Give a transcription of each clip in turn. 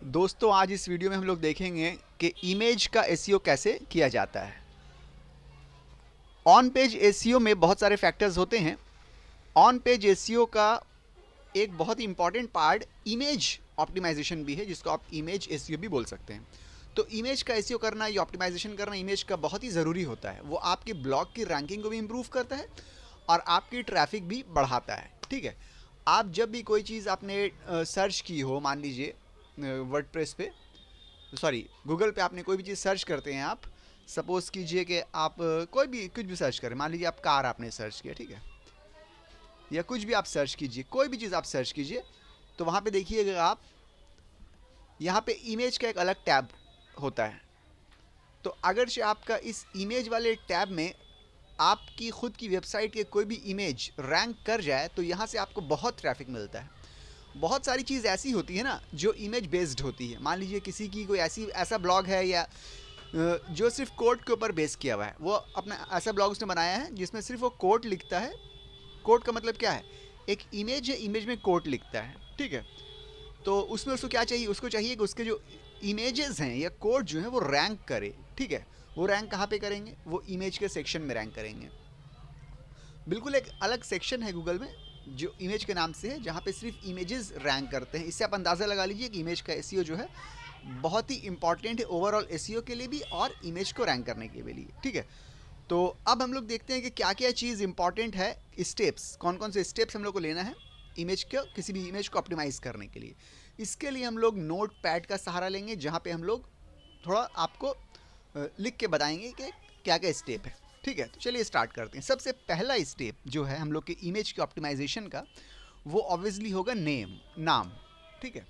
दोस्तों, आज इस वीडियो में हम लोग देखेंगे कि इमेज का एसईओ कैसे किया जाता है। ऑन पेज एसईओ में बहुत सारे फैक्टर्स होते हैं। ऑन पेज एसईओ का एक बहुत ही इंपॉर्टेंट पार्ट इमेज ऑप्टिमाइजेशन भी है, जिसको आप इमेज एसईओ भी बोल सकते हैं। तो इमेज का एसईओ करना, ये ऑप्टिमाइजेशन करना इमेज का बहुत ही ज़रूरी होता है। वो आपके ब्लॉग की रैंकिंग को भी इम्प्रूव करता है और आपकी ट्रैफिक भी बढ़ाता है। ठीक है, आप जब भी कोई चीज़ आपने सर्च की हो, मान लीजिए वर्डप्रेस पे, सॉरी गूगल पे आपने कोई भी चीज़ सर्च करते हैं आप, सपोज़ कीजिए कि आप कोई भी कुछ भी सर्च करें, मान लीजिए आप कार आपने सर्च किया, ठीक है, या कुछ भी आप सर्च कीजिए, कोई भी चीज़ आप सर्च कीजिए, तो वहाँ पे देखिएगा आप, यहाँ पे इमेज का एक अलग टैब होता है। तो अगर से आपका इस इमेज वाले टैब में आपकी खुद की वेबसाइट के कोई भी इमेज रैंक कर जाए, तो यहाँ से आपको बहुत ट्रैफिक मिलता है। बहुत सारी चीज़ ऐसी होती है ना जो इमेज बेस्ड होती है। मान लीजिए किसी की कोई ऐसा ब्लॉग है या जो सिर्फ कोट के ऊपर बेस किया हुआ है, वो अपना ऐसा ब्लॉग उसने बनाया है जिसमें सिर्फ वो कोट लिखता है। कोट का मतलब क्या है? एक इमेज है, इमेज में कोट लिखता है, ठीक है। तो उसमें उसको क्या चाहिए? उसको चाहिए कि उसके जो इमेजेस हैं या कोट जो है वो रैंक करे, ठीक है। वो रैंक कहाँ पे करेंगे? वो इमेज के सेक्शन में रैंक करेंगे। बिल्कुल एक अलग सेक्शन है गूगल में जो इमेज के नाम से है, जहाँ पे सिर्फ इमेजेस रैंक करते हैं। इससे आप अंदाज़ा लगा लीजिए कि इमेज का एसईओ जो है बहुत ही इंपॉर्टेंट है ओवरऑल एसईओ के लिए भी और इमेज को रैंक करने के लिए, ठीक है। तो अब हम लोग देखते हैं कि क्या क्या चीज़ इंपॉर्टेंट है, स्टेप्स, कौन कौन से स्टेप्स हम लोग को लेना है इमेज को, किसी भी इमेज को ऑप्टिमाइज़ करने के लिए। इसके लिए हम लोग नोट पैड का सहारा लेंगे, जहाँ पे हम लोग थोड़ा आपको लिख के बताएंगे कि क्या क्या स्टेप है, ठीक है। तो चलिए स्टार्ट करते हैं। सबसे पहला स्टेप जो है हम लोग के इमेज के ऑप्टिमाइजेशन का, वो ऑब्वियसली होगा नाम, ठीक है।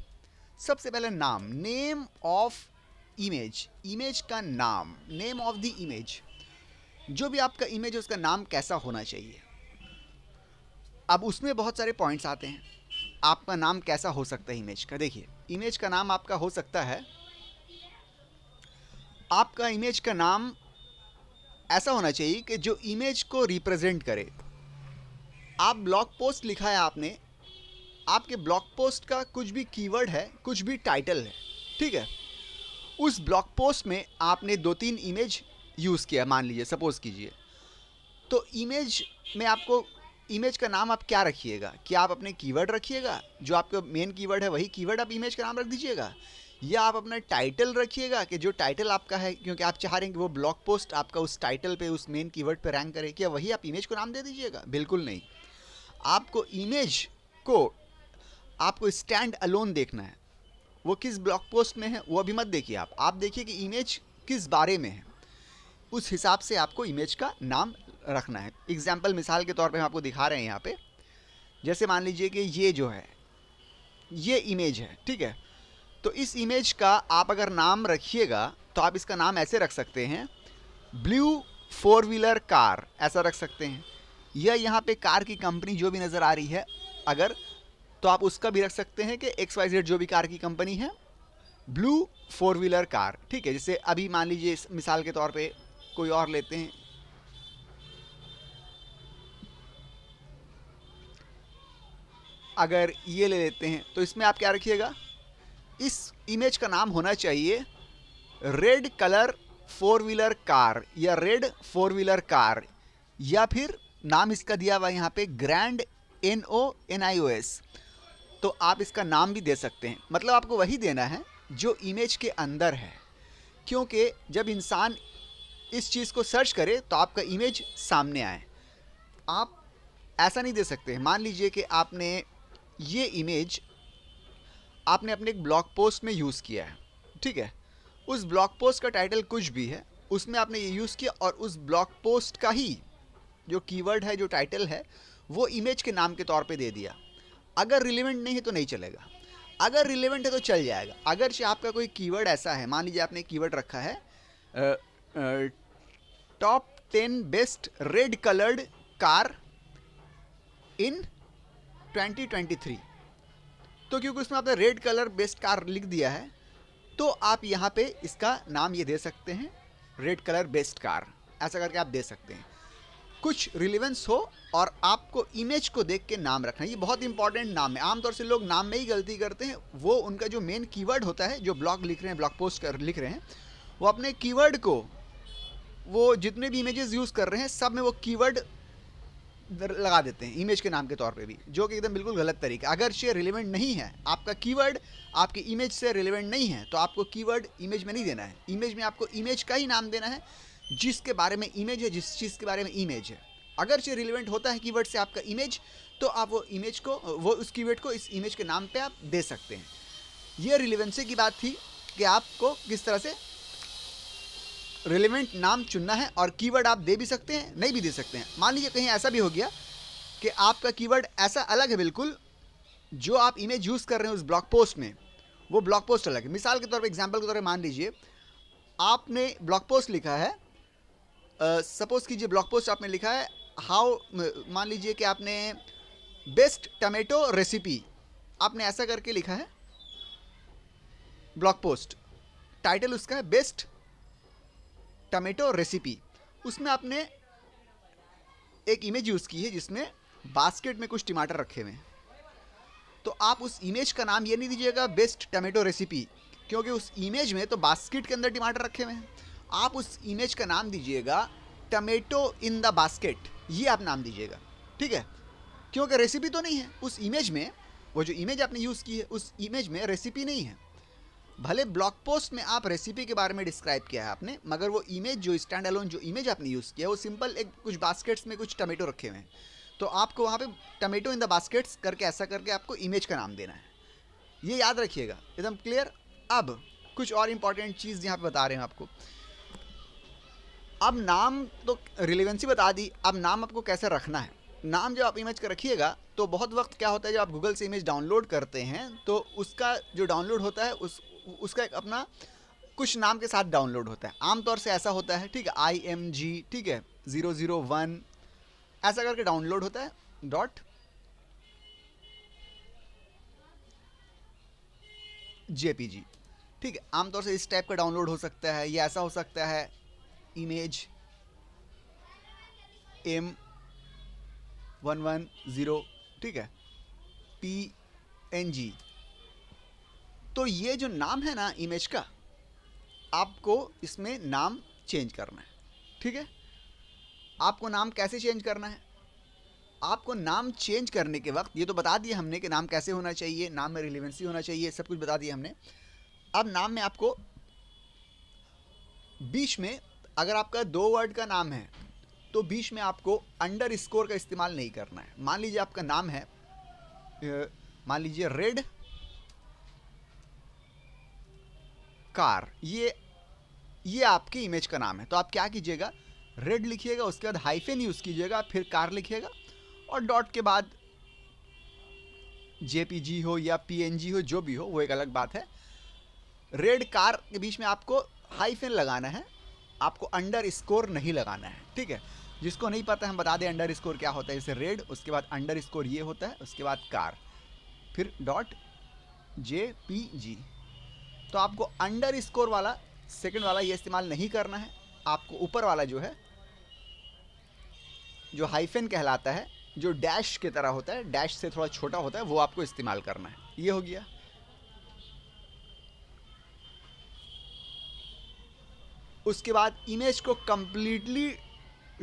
सबसे पहले नाम, नेम ऑफ इमेज, इमेज का नाम, नेम ऑफ द इमेज। जो भी आपका इमेज है उसका नाम कैसा होना चाहिए। अब उसमें बहुत सारे पॉइंट्स आते हैं। आपका नाम कैसा हो सकता है इमेज का? देखिए, इमेज का नाम आपका हो सकता है, आपका इमेज का नाम ऐसा होना चाहिए कि जो इमेज को रिप्रेजेंट करे। आप ब्लॉग पोस्ट लिखा है आपने, आपके ब्लॉग पोस्ट का कुछ भी कीवर्ड है, कुछ भी टाइटल है, ठीक है। उस ब्लॉग पोस्ट में आपने 2-3 इमेज यूज़ किया, मान लीजिए, सपोज कीजिए। तो इमेज में आपको, इमेज का नाम आप क्या रखिएगा? क्या आप अपने कीवर्ड रखिएगा, जो आपका मेन कीवर्ड है वही कीवर्ड आप इमेज का नाम रख दीजिएगा, या आप अपना टाइटल रखिएगा कि जो टाइटल आपका है, क्योंकि आप चाह रहे हैं कि वो ब्लॉग पोस्ट आपका उस टाइटल पे, उस मेन कीवर्ड पे रैंक करे, क्या वही आप इमेज को नाम दे दीजिएगा? बिल्कुल नहीं। आपको इमेज को, आपको स्टैंड अलोन देखना है। वो किस ब्लॉग पोस्ट में है वो अभी मत देखिए, आप देखिए कि इमेज किस बारे में है, उस हिसाब से आपको इमेज का नाम रखना है। एग्जाम्पल, मिसाल के तौर पे हम आपको दिखा रहे हैं यहाँ पे, जैसे मान लीजिए कि ये जो है ये इमेज है, ठीक है। तो इस इमेज का आप अगर नाम रखिएगा तो आप इसका नाम ऐसे रख सकते हैं, ब्लू 4 व्हीलर कार, ऐसा रख सकते हैं। या यहाँ पे कार की कंपनी जो भी नज़र आ रही है अगर, तो आप उसका भी रख सकते हैं कि XYZ जो भी कार की कंपनी है, ब्लू 4 व्हीलर कार, ठीक है। जैसे अभी मान लीजिए मिसाल के तौर पे कोई और लेते हैं, अगर ये ले लेते हैं, तो इसमें आप क्या रखिएगा? इस इमेज का नाम होना चाहिए रेड कलर 4 व्हीलर कार, या रेड 4 व्हीलर कार, या फिर नाम इसका दिया हुआ यहाँ पे ग्रैंड NONIOS। तो आप इसका नाम भी दे सकते हैं, मतलब आपको वही देना है जो इमेज के अंदर है। क्योंकि जब इंसान इस चीज़ को सर्च करे तो आपका इमेज सामने आए। आप ऐसा नहीं दे सकते। मान लीजिए कि आपने ये इमेज आपने अपने एक ब्लॉग पोस्ट में यूज़ किया है, ठीक है। उस ब्लॉग पोस्ट का टाइटल कुछ भी है, उसमें आपने ये यूज़ किया और उस ब्लॉग पोस्ट का ही जो कीवर्ड है, जो टाइटल है, वो इमेज के नाम के तौर पे दे दिया। अगर रिलेवेंट नहीं है तो नहीं चलेगा, अगर रिलेवेंट है तो चल जाएगा। अगर से आपका कोई कीवर्ड ऐसा है, मान लीजिए आपने कीवर्ड रखा है top 10 best red coloured car in 2023, तो क्योंकि उसमें आपने रेड कलर बेस्ट कार लिख दिया है, तो आप यहाँ पे इसका नाम ये दे सकते हैं, रेड कलर बेस्ट कार, ऐसा करके आप दे सकते हैं। कुछ रिलेवेंस हो और आपको इमेज को देख के नाम रखना है। ये बहुत इंपॉर्टेंट नाम है। आमतौर से लोग नाम में ही गलती करते हैं। वो उनका जो मेन कीवर्ड होता है, जो ब्लॉग लिख रहे हैं, ब्लॉग पोस्ट कर लिख रहे हैं, वो अपने कीवर्ड को, वो जितने भी इमेजेस यूज़ कर रहे हैं सब में वो कीवर्ड लगा देते हैं इमेज के नाम के तौर पे भी, जो कि एकदम बिल्कुल गलत तरीका। अगर ये रिलेवेंट नहीं है, आपका कीवर्ड आपकी इमेज से रिलेवेंट नहीं है, तो आपको कीवर्ड इमेज में नहीं देना है। इमेज में आपको इमेज का ही नाम देना है जिसके बारे में इमेज है, जिस चीज़ के बारे में इमेज है। अगर ये रिलेवेंट होता है कीवर्ड से आपका इमेज, तो आप वो इमेज को, वो उस कीवर्ड को इस इमेज के नाम पे आप दे सकते हैं। ये रिलेवेंसी की बात थी कि आपको किस तरह से रिलेवेंट नाम चुनना है, और कीवर्ड आप दे भी सकते हैं, नहीं भी दे सकते हैं। मान लीजिए कहीं ऐसा भी हो गया कि आपका कीवर्ड ऐसा अलग है बिल्कुल, जो आप इमेज यूज़ कर रहे हैं उस ब्लॉग पोस्ट में, वो ब्लॉग पोस्ट अलग है। मिसाल के तौर पे, एग्जांपल के तौर पे मान लीजिए आपने ब्लॉग पोस्ट लिखा है, सपोज कीजिए ब्लॉग पोस्ट आपने लिखा है हाउ, मान लीजिए कि आपने बेस्ट टमेटो रेसिपी, आपने ऐसा करके लिखा है ब्लॉग पोस्ट, टाइटल उसका है बेस्ट टमेटो रेसिपी। उसमें आपने एक इमेज यूज़ की है जिसमें बास्केट में कुछ टमाटर रखे हुए हैं। तो आप उस इमेज का नाम ये नहीं दीजिएगा बेस्ट टमेटो रेसिपी, क्योंकि उस इमेज में तो बास्केट के अंदर टमाटर रखे हुए हैं। आप उस इमेज का नाम दीजिएगा टमेटो इन द बास्केट, ये आप नाम दीजिएगा, ठीक है? क्योंकि रेसिपी तो नहीं है उस इमेज में, वो जो इमेज आपने यूज़ की है उस इमेज में रेसिपी नहीं है। भले ब्लॉग पोस्ट में आप रेसिपी के बारे में डिस्क्राइब किया है आपने, मगर वो इमेज, जो स्टैंड अलोन जो इमेज आपने यूज़ किया है, वो सिंपल एक कुछ बास्केट्स में कुछ टमेटो रखे हुए हैं। तो आपको वहाँ पे टमेटो इन द बास्केट्स करके ऐसा करके आपको इमेज का नाम देना है। ये याद रखिएगा, एकदम क्लियर। अब कुछ और इंपॉर्टेंट चीज़ यहाँ पे बता रहे हैं आपको। अब नाम तो रिलेवेंसी बता दी, अब नाम आपको कैसे रखना है। नाम जब आप इमेज का रखिएगा तो बहुत वक्त क्या होता है, जब आप गूगल से इमेज डाउनलोड करते हैं तो उसका जो डाउनलोड होता है उसका एक अपना कुछ नाम के साथ डाउनलोड होता है। आमतौर से ऐसा होता है, ठीक है, IMG, ठीक है, 001 ऐसा करके डाउनलोड होता है, डॉट JPG, ठीक है। आमतौर से इस टाइप का डाउनलोड हो सकता है, या ऐसा हो सकता है इमेज M110, ठीक है, PNG। तो ये जो नाम है ना इमेज का, आपको इसमें नाम चेंज करना है, ठीक है। आपको नाम कैसे चेंज करना है? आपको नाम चेंज करने के वक्त, ये तो बता दिया हमने कि नाम कैसे होना चाहिए, नाम में रिलेवेंसी होना चाहिए, सब कुछ बता दिया हमने। अब नाम में आपको बीच में, अगर आपका 2 वर्ड का नाम है तो बीच में आपको अंडर स्कोर का इस्तेमाल नहीं करना है। मान लीजिए आपका नाम है, मान लीजिए रेड कार, ये आपकी इमेज का नाम है। तो आप क्या कीजिएगा, रेड लिखिएगा, उसके बाद हाइफन यूज़ कीजिएगा, फिर कार लिखिएगा, और डॉट के बाद JPG हो या PNG हो, जो भी हो वो एक अलग बात है। रेड कार के बीच में आपको हाइफन लगाना है, आपको अंडर स्कोर नहीं लगाना है, ठीक है। जिसको नहीं पता हम बता दें अंडर स्कोर क्या होता है। जैसे रेड, उसके बाद अंडर स्कोर ये होता है, उसके बाद कार, फिर डॉट JPG। तो आपको अंडर स्कोर वाला सेकंड वाला ये इस्तेमाल नहीं करना है। आपको ऊपर वाला जो है, जो हाइफन कहलाता है, जो डैश की तरह होता है, डैश से थोड़ा छोटा होता है, वो आपको इस्तेमाल करना है। ये हो गया। उसके बाद इमेज को कंप्लीटली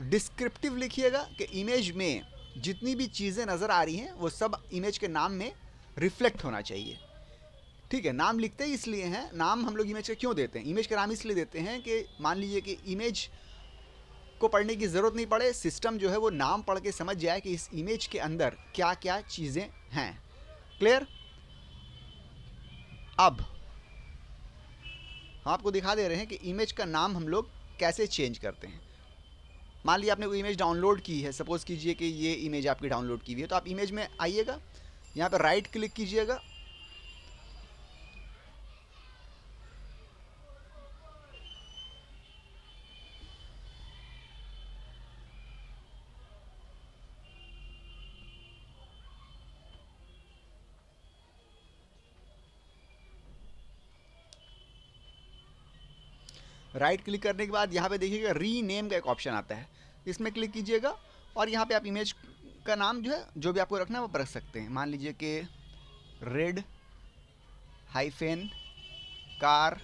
डिस्क्रिप्टिव लिखिएगा कि इमेज में जितनी भी चीज़ें नज़र आ रही हैं वो सब इमेज के नाम में रिफ्लेक्ट होना चाहिए, ठीक है। नाम लिखते ही इसलिए हैं, नाम हम लोग इमेज का क्यों देते हैं, इमेज का नाम इसलिए देते हैं कि मान लीजिए कि इमेज को पढ़ने की ज़रूरत नहीं पड़े, सिस्टम जो है वो नाम पढ़ के समझ जाए कि इस इमेज के अंदर क्या क्या चीज़ें हैं। क्लियर? अब हम आपको दिखा दे रहे हैं कि इमेज का नाम हम लोग कैसे चेंज करते हैं। मान लीजिए आपने कोई इमेज डाउनलोड की है, सपोज़ कीजिए कि ये इमेज आपकी डाउनलोड की हुई है, तो आप इमेज में आइएगा, यहाँ पर राइट क्लिक कीजिएगा, राइट क्लिक करने के बाद यहाँ पे देखिएगा रीनेम का एक ऑप्शन आता है। इसमें क्लिक कीजिएगा और यहाँ पे आप इमेज का नाम जो है जो भी आपको रखना है वो रख सकते हैं। मान लीजिए कि रेड हाइफेन कार,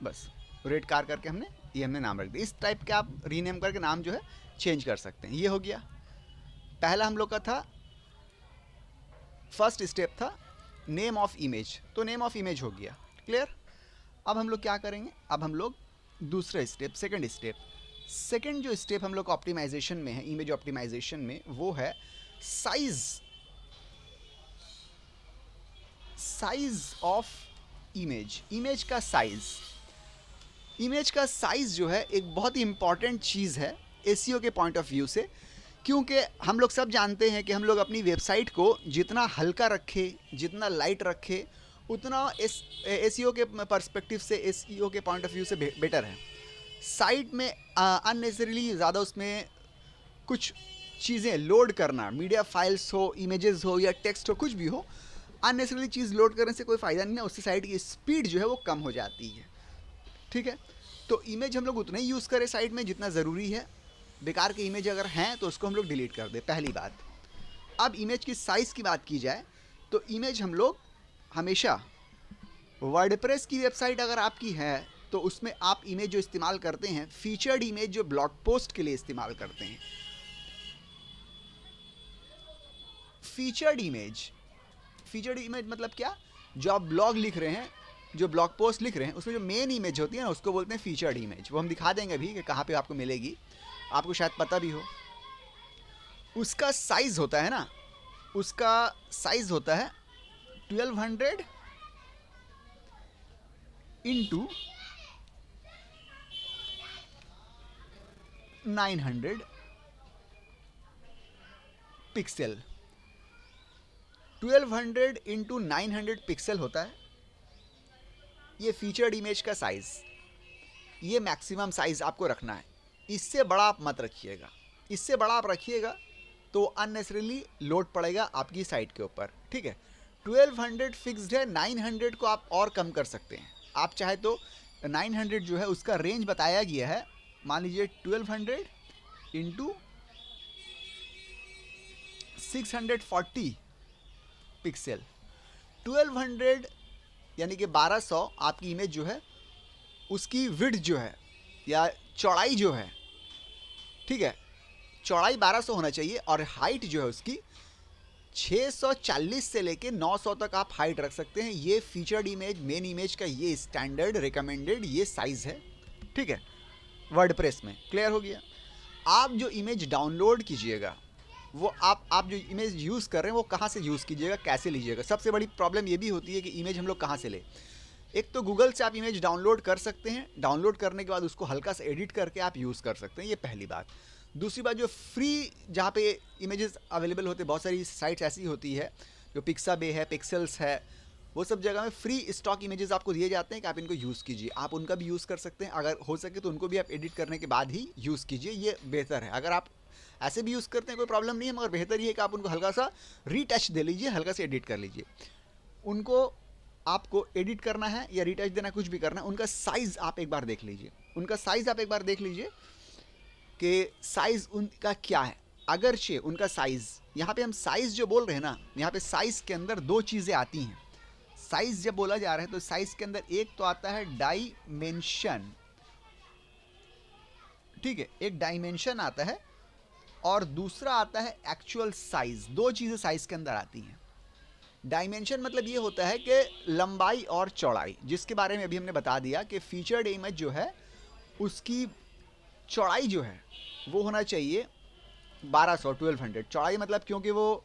बस रेड कार करके हमने नाम रख दिया। इस टाइप के आप रीनेम करके नाम जो है चेंज कर सकते हैं। ये हो गया पहला हम लोग का था, फर्स्ट स्टेप था नेम ऑफ इमेज, तो नेम ऑफ इमेज हो गया, क्लियर। अब हम लोग क्या करेंगे, अब हम लोग दूसरा स्टेप, सेकंड जो स्टेप हम लोग ऑप्टिमाइजेशन में है, इमेज ऑप्टिमाइजेशन में, वो है साइज ऑफ इमेज का साइज जो है एक बहुत ही इंपॉर्टेंट चीज़ है एसईओ के पॉइंट ऑफ व्यू से, क्योंकि हम लोग सब जानते हैं कि हम लोग अपनी वेबसाइट को जितना हल्का रखे, जितना लाइट रखे, उतना एसईओ के पर्सपेक्टिव से, एसईओ के पॉइंट ऑफ व्यू से बेटर है। साइट में अननेसेसरीली ज़्यादा उसमें कुछ चीज़ें लोड करना, मीडिया फाइल्स हो, इमेजेस हो या टेक्स्ट हो, कुछ भी हो, अननेसेसरीली चीज़ लोड करने से कोई फ़ायदा नहीं है, उससे साइट की स्पीड जो है वो कम हो जाती है, ठीक है। तो इमेज हम लोग उतना ही यूज़ करें साइट में जितना ज़रूरी है। बेकार के इमेज अगर हैं तो उसको हम लोग डिलीट कर दें, पहली बात। अब इमेज की साइज़ की बात की जाए तो इमेज हम लोग हमेशा, वर्डप्रेस की वेबसाइट अगर आपकी है तो उसमें आप इमेज जो इस्तेमाल करते हैं, फीचर्ड इमेज जो ब्लॉग पोस्ट के लिए इस्तेमाल करते हैं, फीचर्ड इमेज मतलब क्या, जो आप ब्लॉग लिख रहे हैं, जो ब्लॉग पोस्ट लिख रहे हैं, उसमें जो मेन इमेज होती है ना, उसको बोलते हैं फीचर्ड इमेज। वो हम दिखा देंगे अभी कि कहाँ पे आपको मिलेगी, आपको शायद पता भी हो। उसका साइज़ होता है ना, उसका साइज़ होता है 1200 इंटू 900 पिक्सल। 1200 इंटू 900 पिक्सल होता है ये फीचर्ड इमेज का साइज़। ये मैक्सिमम साइज़ आपको रखना है, इससे बड़ा आप मत रखिएगा। इससे बड़ा आप रखिएगा तो अननेसेसरीली लोड पड़ेगा आपकी साइट के ऊपर, ठीक है। 1200 फिक्स्ड है, 900 को आप और कम कर सकते हैं। आप चाहे तो 900 जो है उसका रेंज बताया गया है, मान लीजिए 1200 इंटू 640 पिक्सल। 1200 यानी कि 1200 आपकी इमेज जो है उसकी विड्थ जो है या चौड़ाई जो है, ठीक है, चौड़ाई 1200 होना चाहिए और हाइट जो है उसकी 640 से लेके 900 तक आप हाइट रख सकते हैं। ये फीचर्ड इमेज, मेन इमेज का ये स्टैंडर्ड रिकमेंडेड ये साइज़ है, ठीक है, वर्डप्रेस में। क्लियर हो गया। आप जो इमेज डाउनलोड कीजिएगा वो आप जो इमेज यूज़ कर रहे हैं वो कहाँ से यूज़ कीजिएगा, कैसे लीजिएगा। सबसे बड़ी प्रॉब्लम ये भी होती है कि इमेज हम लोग कहाँ से लें। एक तो गूगल से आप इमेज डाउनलोड कर सकते हैं, डाउनलोड करने के बाद उसको हल्का सा एडिट करके आप यूज़ कर सकते हैं, ये पहली बात। दूसरी बात, जो फ्री जहाँ पे इमेजेस अवेलेबल होते हैं, बहुत सारी साइट्स ऐसी होती है जो पिक्साबे है, पिक्सेल्स है, वो सब जगह में फ्री स्टॉक इमेजेस आपको दिए जाते हैं कि आप इनको यूज़ कीजिए। आप उनका भी यूज़ कर सकते हैं, अगर हो सके तो उनको भी आप एडिट करने के बाद ही यूज़ कीजिए, ये बेहतर है। अगर आप ऐसे भी यूज़ करते हैं कोई प्रॉब्लम नहीं है, मगर बेहतर ये है कि आप उनको हल्का सा रीटच दे लीजिए, हल्का सा एडिट कर लीजिए। उनको आपको एडिट करना है या रीटच देना, कुछ भी करना है, उनका साइज़ आप एक बार देख लीजिए, कि साइज़ उनका क्या है। अगरचे उनका साइज़, यहाँ पे हम साइज़ जो बोल रहे हैं ना, यहाँ पे साइज़ के अंदर दो चीज़ें आती हैं। साइज़ जब बोला जा रहा है तो साइज़ के अंदर एक तो आता है डायमेंशन, ठीक है, एक डायमेंशन आता है और दूसरा आता है एक्चुअल साइज़। दो चीज़ें साइज़ के अंदर आती हैं। डायमेंशन मतलब ये होता है कि लंबाई और चौड़ाई, जिसके बारे में अभी हमने बता दिया कि फीचर्ड इमेज जो है उसकी चौड़ाई जो है वो होना चाहिए 1200 चौड़ाई, मतलब क्योंकि वो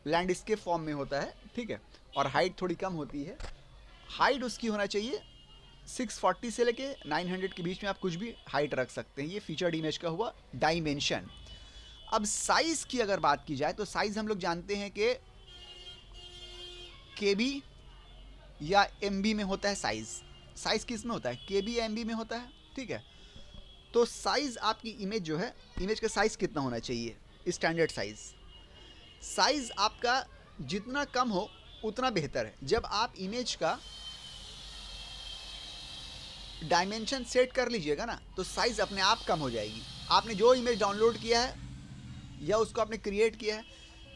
लैंडस्केप फॉर्म में होता है, ठीक है, और हाइट थोड़ी कम होती है। हाइट उसकी होना चाहिए 640 से लेके 900 के बीच में, आप कुछ भी हाइट रख सकते हैं। ये फीचर्ड इमेज का हुआ डायमेंशन। अब साइज़ की अगर बात की जाए तो साइज़ हम लोग जानते हैं कि केबी या एमबी में होता है साइज़ किस में होता है, केबी या एमबी में होता है, ठीक है। तो साइज़ आपकी इमेज जो है, इमेज का साइज़ कितना होना चाहिए, स्टैंडर्ड साइज़ आपका जितना कम हो उतना बेहतर है। जब आप इमेज का डायमेंशन सेट कर लीजिएगा ना, तो साइज़ अपने आप कम हो जाएगी। आपने जो इमेज डाउनलोड किया है या उसको आपने क्रिएट किया है,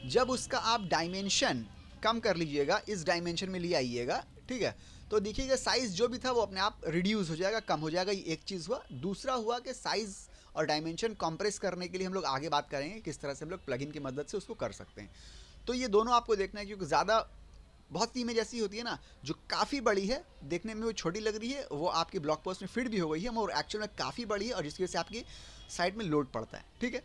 जब उसका आप डायमेंशन कम कर लीजिएगा, इस डायमेंशन में ले आइएगा, ठीक है, तो देखिएगा साइज़ जो भी था वो अपने आप रिड्यूस हो जाएगा, कम हो जाएगा। ये एक चीज़ हुआ। दूसरा हुआ कि साइज़ और डायमेंशन कंप्रेस करने के लिए हम लोग आगे बात करेंगे किस तरह से हम लोग प्लगइन की मदद से उसको कर सकते हैं। तो ये दोनों आपको देखना है, क्योंकि ज़्यादा बहुत सी इमेज ऐसी होती है ना जो काफ़ी बड़ी है, देखने में वो छोटी लग रही है, वो आपकी ब्लॉग पोस्ट में फिट भी हो गई है और एक्चुअल में काफ़ी बड़ी है और जिसकी वजह से आपकी साइट में लोड पड़ता है, ठीक है।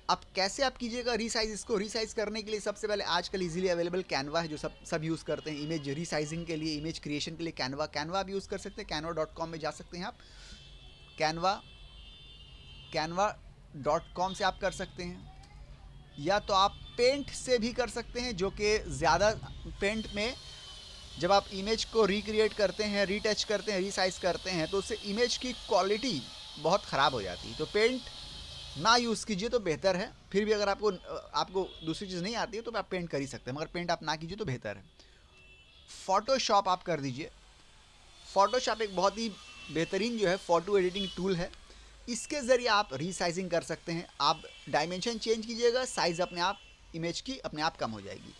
अब कैसे आप कीजिएगा रीसाइज? इसको रीसाइज करने के लिए सबसे पहले आजकल इजीली अवेलेबल कैनवा है, जो सब यूज़ करते हैं इमेज रीसाइजिंग के लिए, इमेज क्रिएशन के लिए। कैनवा आप यूज़ कर सकते हैं, canva.com में जा सकते हैं आप। canva.com से आप कर सकते हैं, या तो आप पेंट से भी कर सकते हैं, जो कि ज़्यादा पेंट में जब आप इमेज को रिक्रिएट करते हैं, रीटच करते हैं, रीसाइज करते हैं, तो उससे इमेज की क्वालिटी बहुत ख़राब हो जाती है। तो पेंट ना यूज़ कीजिए तो बेहतर है। फिर भी अगर आपको दूसरी चीज़ नहीं आती है तो आप पेंट कर ही सकते हैं, मगर पेंट आप ना कीजिए तो बेहतर है। फ़ोटोशॉप आप कर दीजिए। फ़ोटोशॉप एक बहुत ही बेहतरीन जो है फ़ोटो एडिटिंग टूल है। इसके ज़रिए आप रीसाइजिंग कर सकते हैं। आप डायमेंशन चेंज कीजिएगा, साइज़ अपने आप इमेज की अपने आप कम हो जाएगी,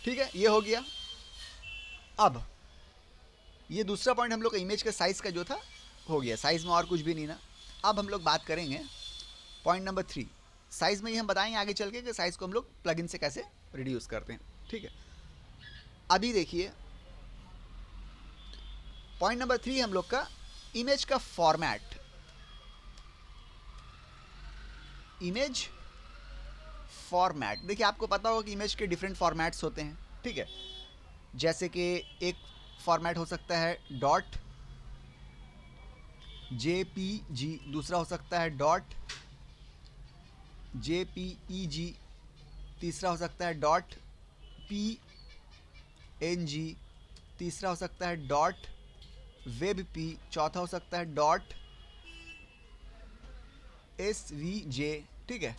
ठीक है। ये हो गया। अब ये दूसरा पॉइंट हम लोग का इमेज का साइज़ का जो था हो गया, साइज़ में और कुछ भी नहीं ना। अब हम लोग बात करेंगे पॉइंट नंबर 3। साइज़ में ही हम बताएंगे आगे चल के कि साइज़ को हम लोग प्लगइन से कैसे रिड्यूस करते हैं, ठीक है। अभी देखिए पॉइंट नंबर 3 हम लोग का इमेज का फॉर्मेट। इमेज फॉर्मेट, देखिए आपको पता होगा कि इमेज के डिफरेंट फॉर्मेट्स होते हैं, ठीक है। जैसे कि एक फॉर्मेट हो सकता है डॉट JPG, दूसरा हो सकता है डॉट JPEG, तीसरा हो सकता है डॉट PNG, तीसरा हो सकता है डॉट WebP, चौथा हो सकता है डॉट SVJ, ठीक है।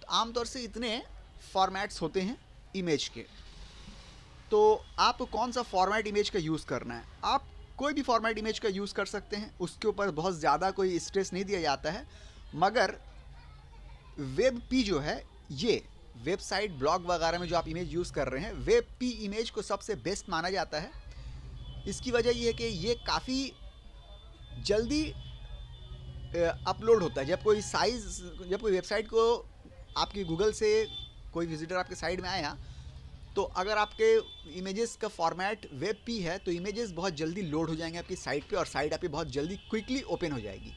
तो आमतौर से इतने फॉर्मेट्स होते हैं इमेज के। तो आपको कौन सा फॉर्मेट इमेज का यूज़ करना है? आप कोई भी फॉर्मेट इमेज का यूज़ कर सकते हैं, उसके ऊपर बहुत ज़्यादा कोई स्ट्रेस नहीं दिया जाता है। मगर WebP जो है, ये वेबसाइट ब्लॉग वगैरह में जो आप इमेज यूज़ कर रहे हैं, WebP इमेज को सबसे बेस्ट माना जाता है। इसकी वजह ये है कि ये काफ़ी जल्दी अपलोड होता है। जब कोई वेबसाइट को आपकी गूगल से कोई विजिटर आपके साइट में आया, तो अगर आपके इमेजेस का फॉर्मेट WebP है तो इमेजेस बहुत जल्दी लोड हो जाएंगे आपकी साइट पे और साइट आपकी बहुत जल्दी क्विकली ओपन हो जाएगी।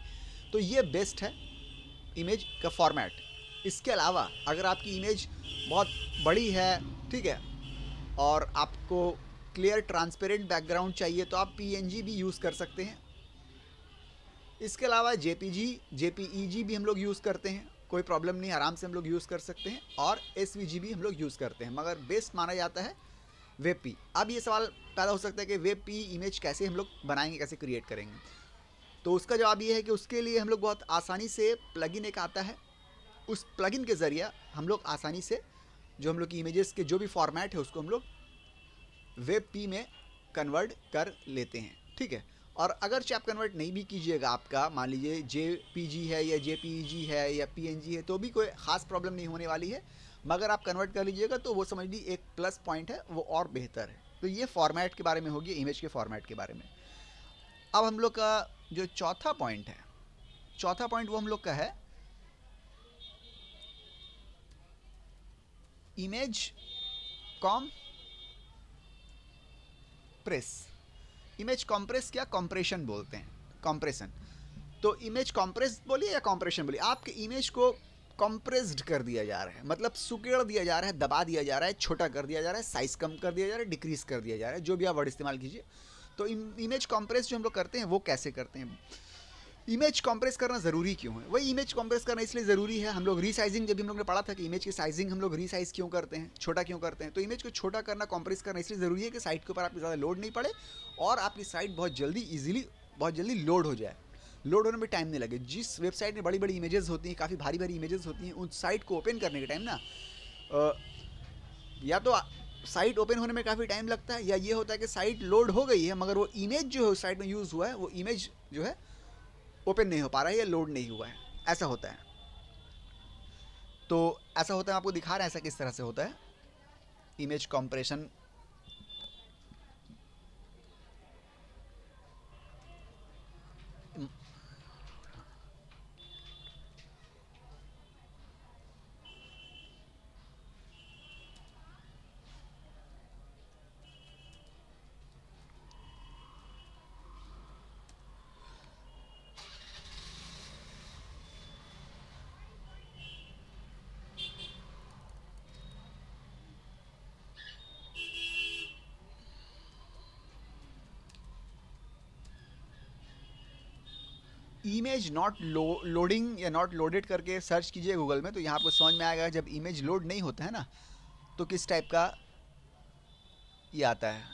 तो ये बेस्ट है इमेज का फॉर्मेट। इसके अलावा अगर आपकी इमेज बहुत बड़ी है, ठीक है, और आपको क्लियर ट्रांसपेरेंट बैकग्राउंड चाहिए तो आप PNG भी यूज़ कर सकते हैं। इसके अलावा JPEG भी हम लोग यूज़ करते हैं, कोई प्रॉब्लम नहीं, आराम से हम लोग यूज़ कर सकते हैं। और SVG भी हम लोग यूज़ करते हैं, मगर बेस्ट माना जाता है WebP। अब ये सवाल पैदा हो सकता है कि WebP इमेज कैसे हम लोग बनाएंगे, कैसे क्रिएट करेंगे? तो उसका जवाब ये है कि उसके लिए हम लोग बहुत आसानी से प्लगइन एक आता है, उस प्लगइन के ज़रिए हम लोग आसानी से जो हम लोग की इमेजेस के जो भी फॉर्मेट है उसको हम लोग WebP में कन्वर्ट कर लेते हैं, ठीक है। और अगर आप कन्वर्ट नहीं भी कीजिएगा, आपका मान लीजिए JPG है या JPEG है या PNG है, तो भी कोई ख़ास प्रॉब्लम नहीं होने वाली है। मगर आप कन्वर्ट कर लीजिएगा तो वो समझ लीजिए एक प्लस पॉइंट है, वो और बेहतर है। तो ये फॉर्मेट के बारे में होगी, इमेज के फॉर्मेट के बारे में। अब हम लोग का जो चौथा पॉइंट है, चौथा पॉइंट वो हम लोग का है इमेज कॉम्प्रेस। इमेज कॉम्प्रेस क्या कॉम्प्रेशन बोलते हैं, कॉम्प्रेशन। तो इमेज कॉम्प्रेस बोलिए या कॉम्प्रेशन बोलिए, आपके इमेज को कॉम्प्रेस्ड कर दिया जा रहा है, मतलब सुकेड़ दिया जा रहा है, दबा दिया जा रहा है, छोटा कर दिया जा रहा है, साइज़ कम कर दिया जा रहा है, डिक्रीज़ कर दिया जा रहा है, जो भी आप वर्ड इस्तेमाल कीजिए। तो इमेज कॉम्प्रेस जो हम लोग करते हैं वो कैसे करते हैं? इमेज कॉम्प्रेस करना ज़रूरी क्यों है? वही इमेज कॉम्प्रेस करना इसलिए ज़रूरी है, हम लोग रीसाइजिंग, जब भी हम लोग ने पढ़ा था कि इमेज की साइजिंग हम लोग रीसाइज क्यों करते हैं, छोटा क्यों करते हैं, तो इमेज को छोटा करना, कॉम्प्रेस करना इसलिए ज़रूरी है कि साइट के ऊपर आपकी ज़्यादा लोड नहीं पड़े और आपकी साइट बहुत जल्दी लोड हो जाए, लोड होने में टाइम नहीं लगे। जिस वेबसाइट में बड़ी बड़ी इमेजेस होती हैं, काफ़ी भारी इमेजेस होती हैं, उन साइट को ओपन करने के टाइम ना या तो साइट ओपन होने में काफ़ी टाइम लगता है, या ये होता है कि साइट लोड हो गई है मगर वो इमेज जो है उस साइट में यूज़ हुआ है वो इमेज जो है ओपन नहीं हो पा रहा है या लोड नहीं हुआ है, ऐसा होता है। तो ऐसा होता है, आपको दिखा रहा है ऐसा किस तरह से होता है image compression. Image not loading या नॉट लोडेड करके सर्च कीजिए गूगल में, तो यहाँ आपको समझ में आएगा जब इमेज लोड नहीं होता है ना तो किस टाइप का ये आता है।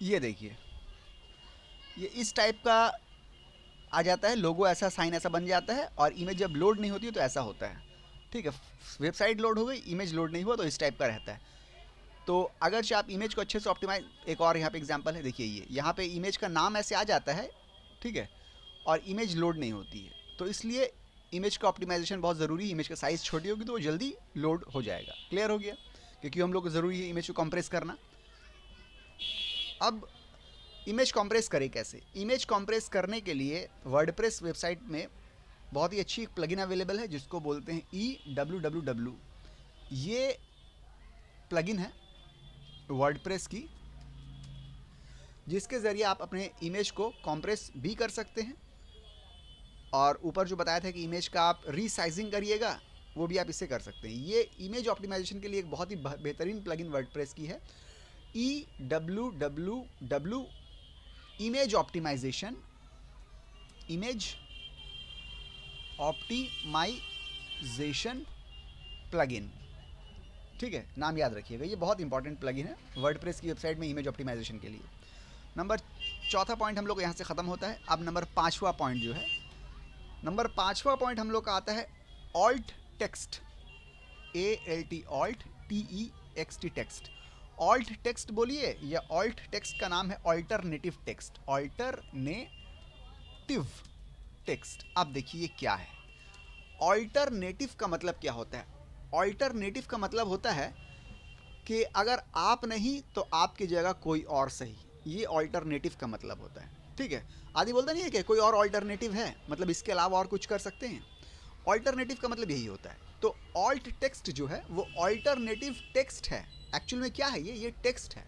ये देखिए, ये इस टाइप का आ जाता है लोगो, ऐसा साइन ऐसा बन जाता है, और इमेज जब लोड नहीं होती है तो ऐसा होता है। ठीक है, वेबसाइट लोड हो गई, इमेज लोड नहीं हुआ तो इस टाइप का रहता है। तो अगर जो आप इमेज को अच्छे से ऑप्टिमाइज, एक और यहाँ पे एग्जांपल है, देखिए ये यहाँ पे इमेज का नाम ऐसे आ जाता है, ठीक है, और इमेज लोड नहीं होती है, तो इसलिए इमेज का ऑप्टिमाइजेशन बहुत ज़रूरी है। इमेज का साइज़ छोटी होगी तो वो जल्दी लोड हो जाएगा। क्लियर हो गया, क्योंकि हम लोग को ज़रूरी है इमेज को कंप्रेस करना। अब इमेज कंप्रेस करें कैसे? इमेज कंप्रेस करने के लिए वर्डप्रेस वेबसाइट में बहुत ही अच्छी एक प्लगइन अवेलेबल है जिसको बोलते हैं EWWW। ये प्लगइन है वर्डप्रेस की, जिसके ज़रिए आप अपने इमेज को कंप्रेस भी कर सकते हैं, और ऊपर जो बताया था कि इमेज का आप रीसाइजिंग करिएगा वो भी आप इससे कर सकते हैं। ये इमेज ऑप्टिमाइजेशन के लिए एक बहुत ही बेहतरीन प्लगइन वर्डप्रेस की है, EWWW image optimization, image optimization plugin. ठीक है, नाम याद रखिएगा, ये बहुत इंपॉर्टेंट प्लगइन है वर्डप्रेस की वेबसाइट में इमेज ऑप्टिमाइजेशन के लिए। नंबर चौथा पॉइंट हम लोग यहाँ से ख़त्म होता है। अब नंबर पाँचवा पॉइंट जो है, नंबर पाँचवा पॉइंट हम लोग का आता है alt text, ALT alt TEXT text. Alt text बोलिए, या ऑल्ट टेक्स्ट का नाम है ऑल्टरनेटिव टेक्स्ट, ऑल्टरनेटिव टेक्स्ट। अब देखिए क्या है ऑल्टरनेटिव का मतलब, क्या होता है ऑल्टरनेटिव का मतलब होता है कि अगर आप नहीं तो आपकी जगह कोई और सही, ये ऑल्टरनेटिव का मतलब होता है। ठीक है, आदि बोलता नहीं है कि कोई और ऑल्टरनेटिव है, मतलब इसके अलावा और कुछ कर सकते हैं। ऑल्टरनेटिव का मतलब यही होता है। तो ऑल्ट टेक्स्ट जो है वो ऑल्टरनेटिव टेक्स्ट है। एक्चुअल में क्या है, ये टेक्स्ट है,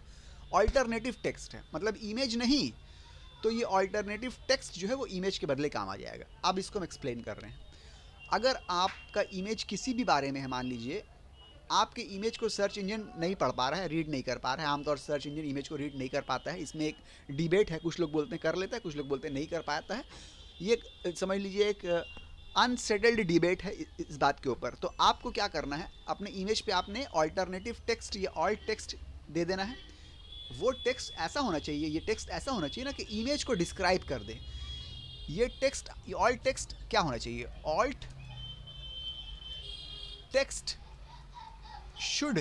ऑल्टरनेटिव टेक्स्ट है, मतलब इमेज नहीं। तो ये ऑल्टरनेटिव टेक्स्ट जो है वो इमेज के बदले काम आ जाएगा। अब इसको हम एक्सप्लेन कर रहे हैं। अगर आपका इमेज किसी भी बारे में है, मान लीजिए आपके इमेज को सर्च इंजन नहीं पढ़ पा रहा है, रीड नहीं कर पा रहा है, आमतौर से सर्च इंजन इमेज को रीड नहीं कर पाता है, इसमें एक डिबेट है, कुछ लोग बोलते हैं कर लेता है, कुछ लोग बोलते हैं नहीं कर पाता है। ये समझ लीजिए एक अनसेटल्ड डिबेट है इस बात के ऊपर। तो आपको क्या करना है, अपने इमेज पे आपने ऑल्टरनेटिव टेक्स्ट या ऑल्ट टेक्स्ट दे देना है। वो टेक्स्ट ऐसा होना चाहिए, ये टेक्स्ट ऐसा होना चाहिए ना कि इमेज को डिस्क्राइब कर दे। ये टेक्स्ट, ऑल्ट टेक्स्ट क्या होना चाहिए, alt text should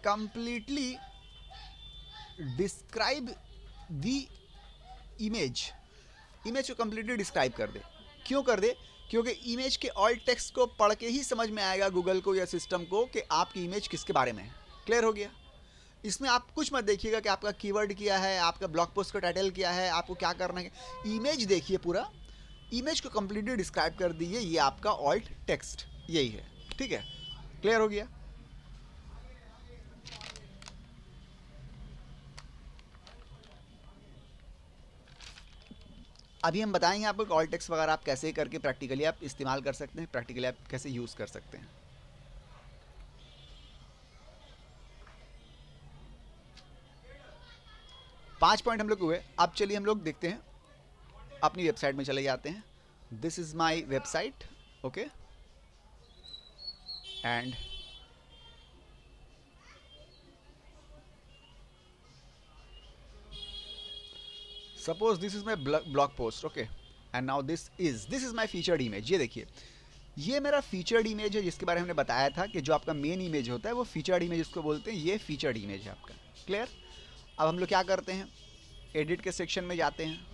completely describe the image, image को कंप्लीटली डिस्क्राइब कर दे। क्यों कर दे? क्योंकि इमेज के ऑल्ट टेक्स्ट को पढ़ के ही समझ में आएगा गूगल को या सिस्टम को कि आपकी इमेज किसके बारे में है। क्लियर हो गया? इसमें आप कुछ मत देखिएगा कि आपका कीवर्ड क्या है, आपका ब्लॉग पोस्ट का टाइटल क्या है, आपको क्या करना है। इमेज देखिए, पूरा इमेज को कंप्लीटली डिस्क्राइब कर दीजिए, ये आपका ऑल्ट टेक्स्ट यही है। ठीक है, क्लियर हो गया? अभी हम बताएंगे आपको ऑल्ट टेक्स्ट वगैरह आप कैसे करके प्रैक्टिकली आप इस्तेमाल कर सकते हैं, प्रैक्टिकली आप कैसे यूज़ कर सकते हैं। पांच पॉइंट हम लोग हुए। अब चलिए हम लोग देखते हैं, अपनी वेबसाइट में चले जाते हैं। This is my website, okay, and suppose this is my blog post, okay, and now this is my featured image. ये देखिए, ये मेरा फीचर्ड इमेज है जिसके बारे में हमने बताया था कि जो आपका मेन इमेज होता है वो फीचर्ड इमेज उसको बोलते हैं। ये फीचर्ड इमेज है आपका। क्लियर? अब हम लोग क्या करते हैं, एडिट के सेक्शन में जाते हैं।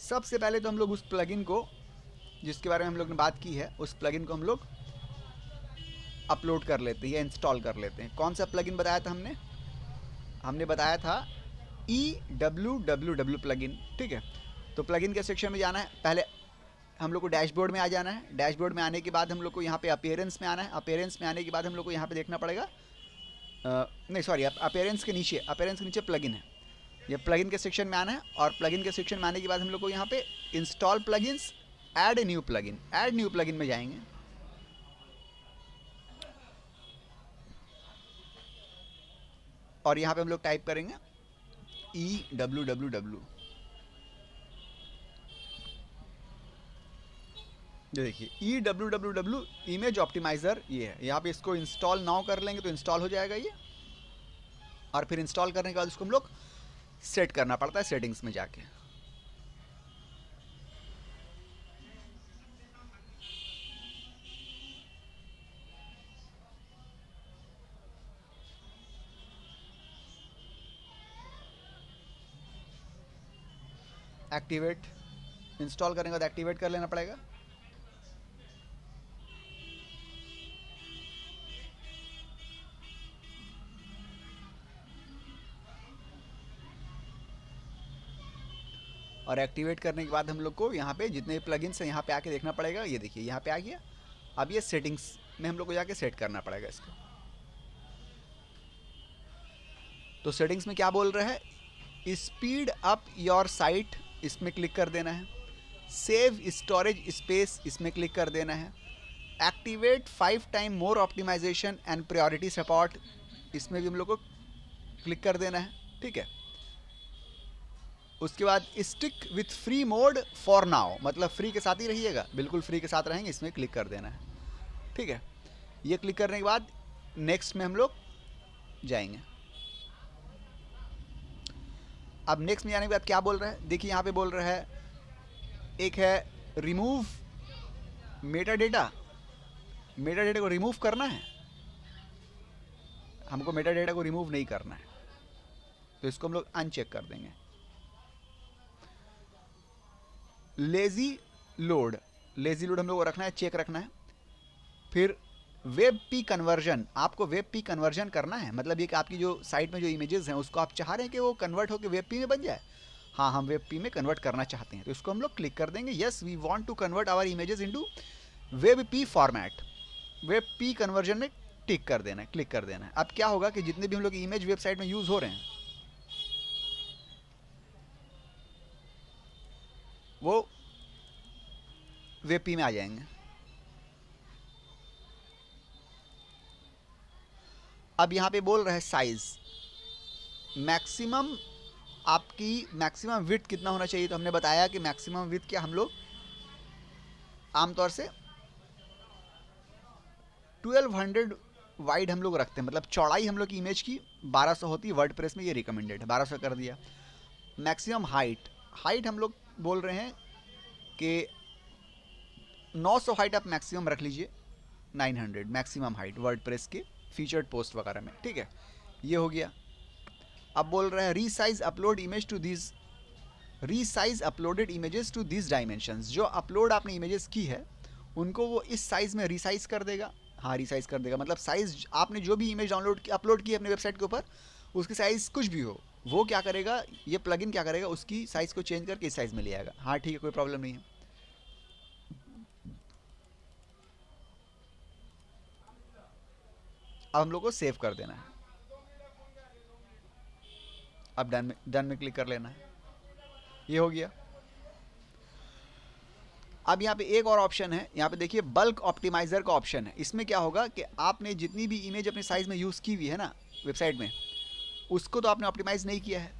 सबसे पहले तो हम लोग उस प्लगइन को जिसके बारे में हम लोग ने बात की है, उस प्लगइन को हम लोग अपलोड कर लेते हैं या इंस्टॉल कर लेते हैं। कौन सा प्लगइन बताया था हमने? हमने बताया था EWWW प्लगइन। ठीक है, तो प्लगइन के सेक्शन में जाना है। पहले हम लोग को डैशबोर्ड में आ जाना है। डैशबोर्ड में आने के बाद हम लोग को यहाँ पे अपीयरेंस में आना है। अपीयरेंस में आने के बाद हम लोग को यहाँ पे देखना पड़ेगा, नहीं सॉरी, अपीयरेंस के नीचे प्लगइन है। ये प्लगइन के सेक्शन में आना है, और प्लगइन के सेक्शन में आने के बाद हम लोग को यहाँ पे install plugins, add a new plugin, add new plugin में जाएंगे। और यहाँ पे हम लोग टाइप करेंगे EWWW। ये देखिए EWWW इमेज ऑप्टिमाइज़र ये है। यहाँ पे इसको इंस्टॉल नाउ कर लेंगे तो इंस्टॉल हो जाएगा ये, और फिर इंस्टॉल करने के बाद उसको हम लोग सेट करना पड़ता है सेटिंग्स में जाके। एक्टिवेट, इंस्टॉल करने के बाद एक्टिवेट कर लेना पड़ेगा। और एक्टिवेट करने के बाद हम लोग को यहाँ पे जितने प्लगइन्स हैं यहाँ पे आके देखना पड़ेगा। ये देखिए यहाँ पे आ गया। अब ये सेटिंग्स में हम लोग को जाके सेट करना पड़ेगा इसको। तो सेटिंग्स में क्या बोल रहा है, स्पीड अप योर साइट, इसमें क्लिक कर देना है। सेव स्टोरेज स्पेस, इसमें क्लिक कर देना है। Activate 5 time more optimization and priority support, इसमें भी हम लोग को क्लिक कर देना है। ठीक है, उसके बाद stick with free mode for now, मतलब फ्री के साथ ही रहिएगा, बिल्कुल फ्री के साथ रहेंगे, इसमें क्लिक कर देना है। ठीक है, ये क्लिक करने के बाद नेक्स्ट में हम लोग जाएंगे। अब नेक्स्ट में जाने के बाद क्या बोल रहा है, देखिए यहाँ पे बोल रहा है, एक है remove Meta data. Meta data को रिमूव करना है, हमको मेटा डेटा को रिमूव नहीं करना है, तो इसको हम लोग अनचेक कर देंगे। लेजी लोड, लेजी लोड हम लोग को रखना है, चेक रखना है। फिर वेब पी कन्वर्जन, आपको वेब पी कन्वर्जन करना है, मतलब ये कि आपकी जो साइट में जो इमेजेस हैं उसको आप चाह रहे हैं कि वो कन्वर्ट होकर वेब पी में बन जाए। हाँ, हम वेब पी में कन्वर्ट करना चाहते हैं, तो इसको हम लोग क्लिक कर देंगे। Yes, we want to convert our images into WebP format. WebP conversion में टिक कर देना है, क्लिक कर देना है। अब क्या होगा कि जितने भी हम लोग इमेज वेबसाइट में यूज़ हो रहे हैं वो वेब पी में आ जाएंगे। अब यहाँ पे बोल रहा है साइज, मैक्सिमम आपकी मैक्सिमम विड्थ कितना होना चाहिए, तो हमने बताया कि मैक्सिमम विड्थ क्या हम लोग आमतौर से 1200 वाइड हम लोग रखते हैं, मतलब चौड़ाई हम लोग की इमेज की 1200 होती है। वर्डप्रेस में ये रिकमेंडेड है, 1200 कर दिया। मैक्सिमम हाइट, हाइट हम लोग बोल रहे हैं कि 900 हाइट आप मैक्सिमम रख लीजिए। 900 मैक्सिमम हाइट वर्डप्रेस के फीचर्ड पोस्ट वगैरह में, ठीक है, ये हो गया। अब बोल रहा है resize upload image to this, resize uploaded images to this dimensions, जो अपलोड आपने इमेजेस की है उनको वो इस साइज़ में रीसाइज कर देगा। हाँ, रीसाइज कर देगा मतलब साइज़ आपने जो भी इमेज डाउनलोड की अपलोड की है अपने वेबसाइट के ऊपर, उसकी साइज़ कुछ भी हो, वो क्या करेगा, ये प्लगइन क्या करेगा, उसकी साइज़ को चेंज करके इस साइज़ में ले आएगा। हाँ ठीक है, कोई प्रॉब्लम नहीं है। अब हम लोग को सेव कर देना है, अब डन में क्लिक कर लेना है, ये हो गया। अब यहाँ पे एक और ऑप्शन है, यहाँ पे देखिए बल्क ऑप्टिमाइज़र का ऑप्शन है। इसमें क्या होगा कि आपने जितनी भी इमेज अपने साइज़ में यूज़ की हुई है ना वेबसाइट में, उसको तो आपने ऑप्टिमाइज़ नहीं किया है,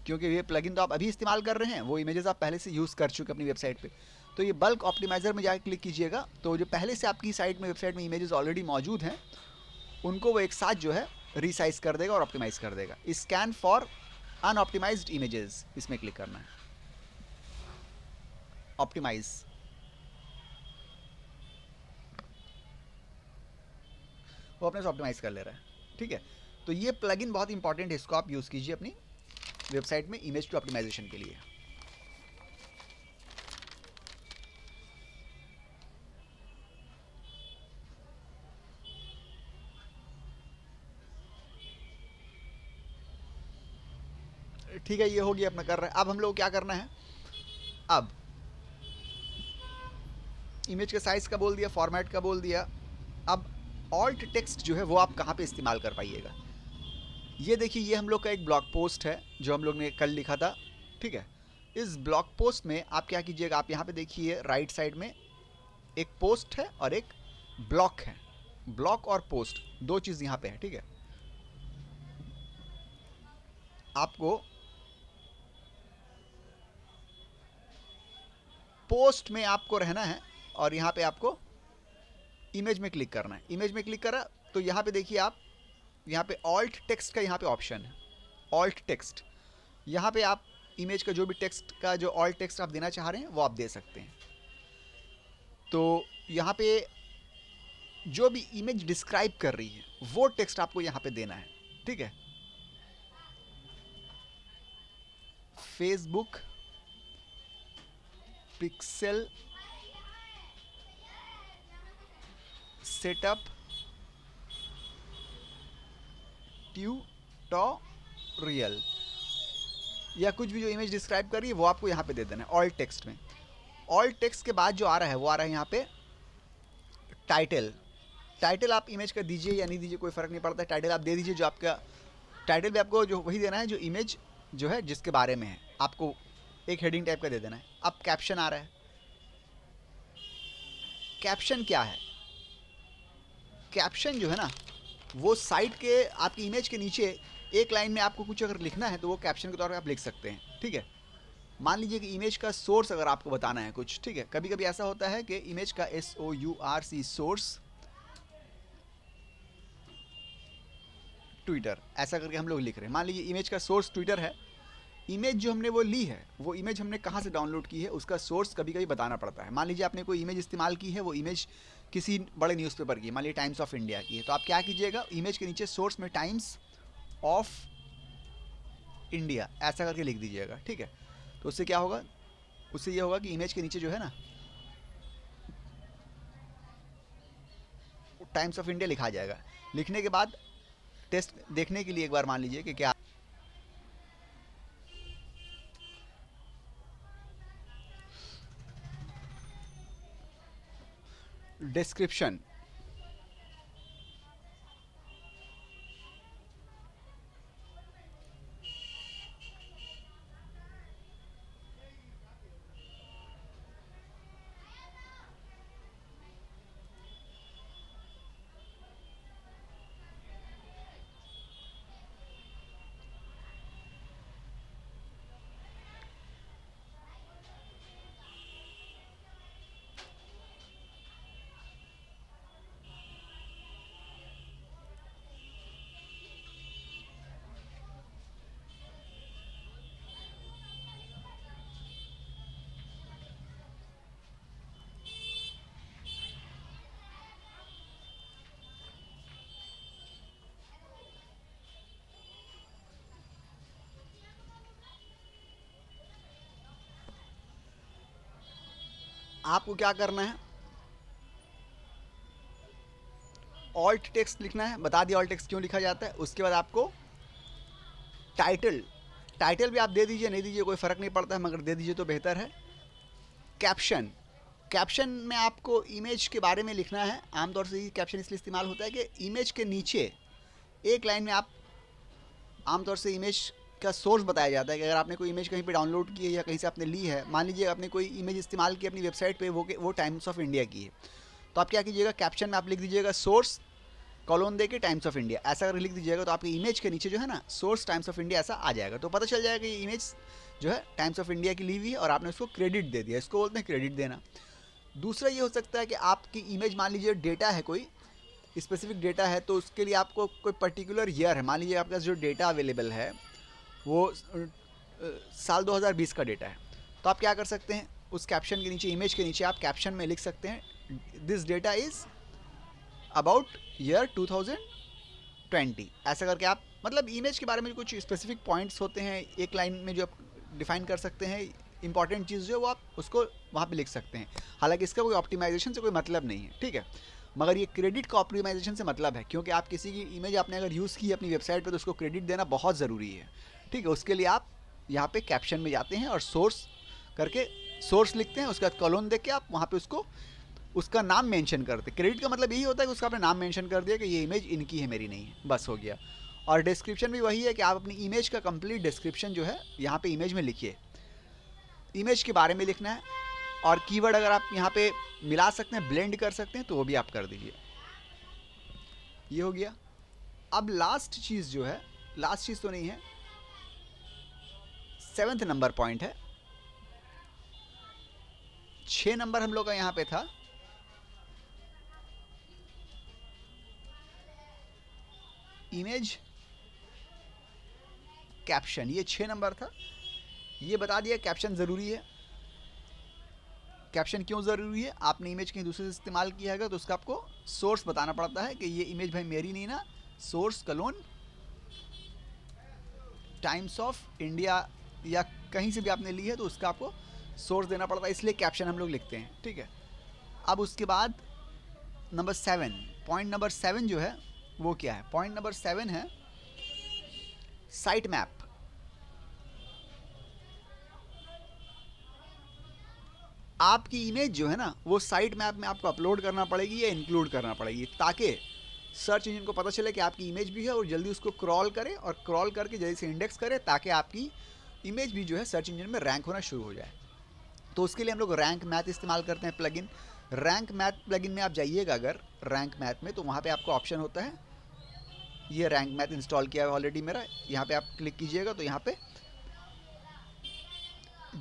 क्योंकि ये प्लगइन तो आप अभी इस्तेमाल कर रहे हैं, वो इमेजेस आप पहले से यूज़ कर चुके अपनी वेबसाइट पे। तो ये बल्क ऑप्टिमाइज़र में जाकर क्लिक कीजिएगा, तो जो पहले से आपकी साइट में वेबसाइट में इमेजेस ऑलरेडी मौजूद हैं उनको वो एक साथ जो है रीसाइज कर देगा और ऑप्टिमाइज़ कर देगा। स्कैन फॉर अनऑप्टिमाइज्ड इमेजेस, इसमें क्लिक करना है, ऑप्टिमाइज़, वो अपने से ऑप्टिमाइज़ कर ले रहा है, ठीक है। तो ये प्लगइन बहुत इंपॉर्टेंट है, इसको आप यूज़ कीजिए अपनी वेबसाइट में इमेज टू ऑप्टिमाइजेशन के लिए। ठीक है, ये हो गया अपना कर रहे हैं। अब हम लोग क्या करना है, अब इमेज के साइज़ का बोल दिया, फॉर्मेट का बोल दिया। अब ऑल्ट टेक्स्ट जो है वो आप कहाँ पे इस्तेमाल कर पाइएगा। ये देखिए, ये हम लोग का एक ब्लॉग पोस्ट है जो हम लोग ने कल लिखा था, ठीक है। इस ब्लॉग पोस्ट में आप क्या कीजिएगा, आप यहाँ पे देखिए राइट साइड में एक पोस्ट है और एक ब्लॉक है। ब्लॉक और पोस्ट दो चीज़ यहाँ पे है, ठीक है। आपको पोस्ट में आपको रहना है और यहाँ पे आपको इमेज में क्लिक करना है। इमेज में क्लिक करा तो यहाँ पे देखिए आप, यहाँ पे ऑल्ट टेक्स्ट का यहाँ पे ऑप्शन है, ऑल्ट टेक्स्ट। यहाँ पे आप इमेज का जो भी टेक्स्ट का जो ऑल्ट टेक्स्ट आप देना चाह रहे हैं वो आप दे सकते हैं। तो यहाँ पे जो भी इमेज डिस्क्राइब कर रही है वो टेक्स्ट आपको यहाँ पे देना है, ठीक है। फेसबुक पिक्सेल सेटअप ट्यूटोरियल, या कुछ भी जो इमेज डिस्क्राइब कर रही है वो आपको यहाँ पे दे देना है ऑल्ट टेक्स्ट में। ऑल्ट टेक्स्ट के बाद जो आ रहा है वो आ रहा है यहाँ पे टाइटल। टाइटल आप इमेज का दीजिए या नहीं दीजिए कोई फ़र्क नहीं पड़ता, टाइटल आप दे दीजिए जो आपका टाइटल भी आपको जो वही देना है जो इमेज जो है जिसके बारे में है, आपको एक हेडिंग टाइप का दे देना है। अब कैप्शन आ रहा है, कैप्शन क्या है, कैप्शन जो है ना वो साइट के आपकी इमेज के नीचे एक लाइन में आपको कुछ अगर लिखना है तो वो कैप्शन के तौर पे आप लिख सकते हैं, ठीक है। मान लीजिए कि इमेज का सोर्स अगर आपको बताना है कुछ, ठीक है। कभी कभी ऐसा होता है कि इमेज का SOURC सोर्स ट्विटर ऐसा करके हम लोग लिख रहे हैं। मान लीजिए इमेज का सोर्स ट्विटर है, इमेज जो हमने वो ली है वो इमेज हमने कहाँ से डाउनलोड की है उसका सोर्स कभी कभी बताना पड़ता है। मान लीजिए आपने कोई इमेज इस्तेमाल की है, वो इमेज किसी बड़े न्यूज़पेपर की, मान लीजिए टाइम्स ऑफ इंडिया की है, तो आप क्या कीजिएगा, इमेज के नीचे सोर्स में टाइम्स ऑफ इंडिया ऐसा करके लिख दीजिएगा, ठीक है। तो उससे क्या होगा, उससे ये होगा कि इमेज के नीचे जो है ना टाइम्स ऑफ इंडिया लिखा जाएगा। लिखने के बाद टेस्ट देखने के लिए एक बार मान लीजिए कि क्या डिस्क्रिप्शन, आपको क्या करना है, ऑल्ट टेक्स्ट लिखना है, बता दिया ऑल्ट टेक्स्ट क्यों लिखा जाता है। उसके बाद आपको टाइटल, टाइटल भी आप दे दीजिए नहीं दीजिए कोई फ़र्क नहीं पड़ता है, मगर दे दीजिए तो बेहतर है। कैप्शन, कैप्शन में आपको इमेज के बारे में लिखना है। आमतौर से ये कैप्शन इसलिए इस्तेमाल होता है कि इमेज के नीचे एक लाइन में आप, आमतौर से इमेज का सोर्स बताया जाता है कि अगर आपने कोई इमेज कहीं पे डाउनलोड की है या कहीं से आपने ली है, मान लीजिए आपने कोई इमेज इस्तेमाल की अपनी वेबसाइट पे, वो टाइम्स ऑफ इंडिया की है, तो आप क्या कीजिएगा, कैप्शन में आप लिख दीजिएगा सोर्स कॉलोन दे के टाइम्स ऑफ इंडिया, ऐसा अगर लिख दीजिएगा तो आपकी इमेज के नीचे जो है ना सोर्स टाइम्स ऑफ इंडिया ऐसा आ जाएगा, तो पता चल जाएगा कि ये इमेज जो है टाइम्स ऑफ इंडिया की ली हुई है और आपने उसको क्रेडिट दे दिया, इसको बोलते हैं क्रेडिट देना। दूसरा ये हो सकता है कि आपकी इमेज, मान लीजिए डेटा है, कोई स्पेसिफिक डेटा है, तो उसके लिए आपको कोई पर्टिकुलर ईयर है, मान लीजिए आपका जो डेटा अवेलेबल है वो साल 2020 का डेटा है, तो आप क्या कर सकते हैं, उस कैप्शन के नीचे, इमेज के नीचे आप कैप्शन में लिख सकते हैं this data is about year 2020, ऐसा करके आप, मतलब इमेज के बारे में कुछ स्पेसिफिक पॉइंट्स होते हैं एक लाइन में जो आप डिफाइन कर सकते हैं, इंपॉर्टेंट चीज़ जो है वो आप उसको वहाँ पे लिख सकते हैं। हालांकि इसका कोई ऑप्टिमाइजेशन से कोई मतलब नहीं है, ठीक है, मगर ये क्रेडिट का ऑप्टिमाइजेशन से मतलब है, क्योंकि आप किसी की इमेज आपने अगर यूज़ की अपनी वेबसाइट पे तो उसको क्रेडिट देना बहुत ज़रूरी है, ठीक है। उसके लिए आप यहाँ पे कैप्शन में जाते हैं और सोर्स करके सोर्स लिखते हैं, उसके बाद कॉलोन देख के आप वहाँ पे उसको उसका नाम मेंशन करते। क्रेडिट का मतलब यही होता है कि उसका आपने नाम मेंशन कर दिया कि ये इमेज इनकी है, मेरी नहीं है, बस हो गया। और डिस्क्रिप्शन भी वही है कि आप अपनी इमेज का कंप्लीट डिस्क्रिप्शन जो है यहाँ पे इमेज में लिखिए, इमेज के बारे में लिखना है, और कीवर्ड अगर आप यहाँ पे मिला सकते हैं, ब्लेंड कर सकते हैं, तो वो भी आप कर दीजिए। ये हो गया। अब लास्ट चीज़ जो है, लास्ट चीज़ तो नहीं है, 7th नंबर पॉइंट है, 6 नंबर हम लोग का यहाँ पे था, इमेज कैप्शन, ये 6 नंबर था। ये बता दिया कैप्शन ज़रूरी है। कैप्शन क्यों ज़रूरी है, आपने इमेज कहीं दूसरे से इस्तेमाल किया है तो उसका आपको सोर्स बताना पड़ता है कि ये इमेज भाई मेरी नहीं ना, source clone times of India या कहीं से भी आपने ली है तो उसका आपको सोर्स देना पड़ता है, इसलिए कैप्शन हम लोग लिखते हैं, ठीक है। अब उसके बाद नंबर 7, पॉइंट नंबर 7 जो है वो क्या है, पॉइंट नंबर 7 है साइट मैप। आपकी इमेज जो है ना वो साइट मैप में आपको अपलोड करना पड़ेगी या इंक्लूड करना पड़ेगी, ताकि सर्च इंजन को पता चले कि आपकी इमेज भी है और जल्दी उसको क्रॉल करे, और क्रॉल करके जल्दी से इंडेक्स करे, ताकि आपकी इमेज भी जो है सर्च इंजन में रैंक होना शुरू हो जाए। तो उसके लिए हम लोग रैंक मैथ इस्तेमाल करते हैं प्लगइन। रैंक मैथ प्लगइन में आप जाइएगा अगर रैंक मैथ में, तो वहाँ पे आपको ऑप्शन होता है, ये रैंक मैथ इंस्टॉल किया है ऑलरेडी मेरा, यहाँ पे आप क्लिक कीजिएगा तो यहाँ पे